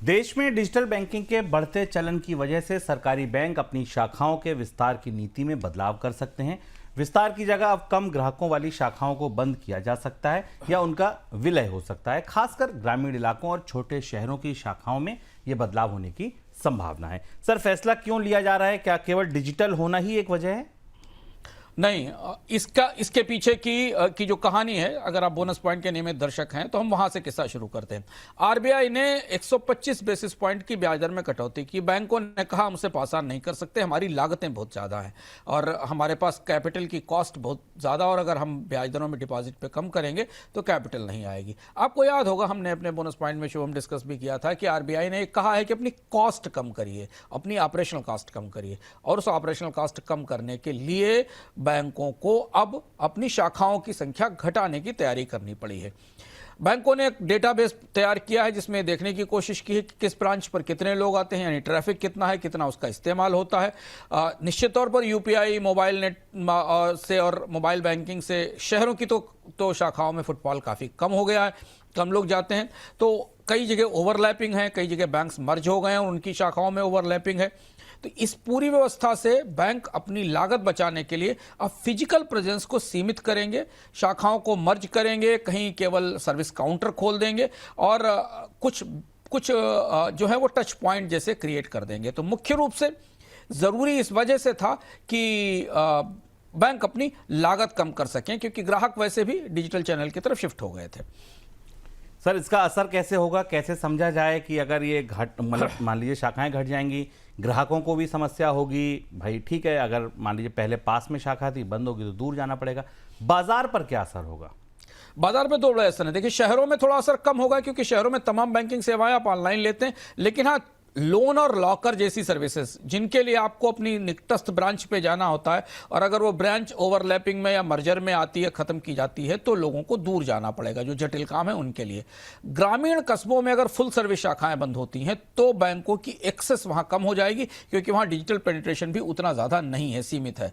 देश में digital banking के बढ़ते चलन की वजह से सरकारी बैंक अपनी शाखाओं के विस्तार की नीति में बदलाव कर सकते हैं। विस्तार की जगह अब कम ग्राहकों वाली शाखाओं को बंद किया जा सकता है या उनका विलय हो सकता है। खासकर ग्रामीण इलाकों और छोटे शहरों की शाखाओं में ये बदलाव होने की संभावना है। सर, फैसला क्यों लिया जा रहा है? क्या केवल डिजिटल होना ही एक वजह है? नहीं, इसके पीछे की जो कहानी है, अगर आप बोनस पॉइंट के नियमित दर्शक हैं तो हम वहां से किस्सा शुरू करते हैं। आरबीआई ने 125 बेसिस पॉइंट की ब्याज दर में कटौती की। बैंकों ने कहा हमसे पास ऑन नहीं कर सकते, हमारी लागतें बहुत ज़्यादा हैं और हमारे पास कैपिटल की कॉस्ट बहुत ज़्यादा, और अगर हम ब्याज दरों में डिपॉजिट पे कम करेंगे तो कैपिटल नहीं आएगी। आपको याद होगा, हमने अपने बोनस पॉइंट में शुभम डिस्कस भी किया था कि आरबीआई ने कहा है कि अपनी कॉस्ट कम करिए, अपनी ऑपरेशनल कॉस्ट कम करिए, और उस ऑपरेशनल कॉस्ट कम करने के लिए बैंकों को अब अपनी शाखाओं की संख्या घटाने की तैयारी करनी पड़ी है। बैंकों ने एक डेटाबेस तैयार किया है जिसमें देखने की कोशिश की है कि किस ब्रांच पर कितने लोग आते हैं, यानी ट्रैफिक कितना है, कितना उसका इस्तेमाल होता है। निश्चित तौर पर यूपीआई, मोबाइल नेट से और मोबाइल बैंकिंग से शहरों की तो शाखाओं में फुटफॉल काफ़ी कम हो गया है, कम लोग जाते हैं। तो कई जगह ओवरलैपिंग है, कई जगह बैंक्स मर्ज हो गए हैं और उनकी शाखाओं में ओवरलैपिंग है। तो इस पूरी व्यवस्था से बैंक अपनी लागत बचाने के लिए अब फिजिकल प्रेजेंस को सीमित करेंगे, शाखाओं को मर्ज करेंगे, कहीं केवल सर्विस काउंटर खोल देंगे और कुछ जो है वो टच पॉइंट जैसे क्रिएट कर देंगे। तो मुख्य रूप से ज़रूरी इस वजह से था कि बैंक अपनी लागत कम कर सकें, क्योंकि ग्राहक वैसे भी डिजिटल चैनल की तरफ शिफ्ट हो गए थे। सर, इसका असर कैसे होगा? कैसे समझा जाए कि अगर ये मतलब मान लीजिए शाखाएं घट जाएंगी, ग्राहकों को भी समस्या होगी। भाई ठीक है, अगर मान लीजिए पहले पास में शाखा थी, बंद होगी तो दूर जाना पड़ेगा। बाजार पर क्या असर होगा? बाजार में दो बड़ा असर है। देखिए, शहरों में थोड़ा असर कम होगा क्योंकि शहरों में तमाम बैंकिंग सेवाएं आप ऑनलाइन लेते हैं, लेकिन हाँ, लोन और लॉकर जैसी सर्विसेज जिनके लिए आपको अपनी निकटस्थ ब्रांच पे जाना होता है, और अगर वो ब्रांच ओवरलैपिंग में या मर्जर में आती है, खत्म की जाती है, तो लोगों को दूर जाना पड़ेगा। जो जटिल काम है उनके लिए। ग्रामीण कस्बों में अगर फुल सर्विस शाखाएं बंद होती हैं तो बैंकों की एक्सेस वहां कम हो जाएगी, क्योंकि वहां डिजिटल पेनिट्रेशन भी उतना ज्यादा नहीं है, सीमित है।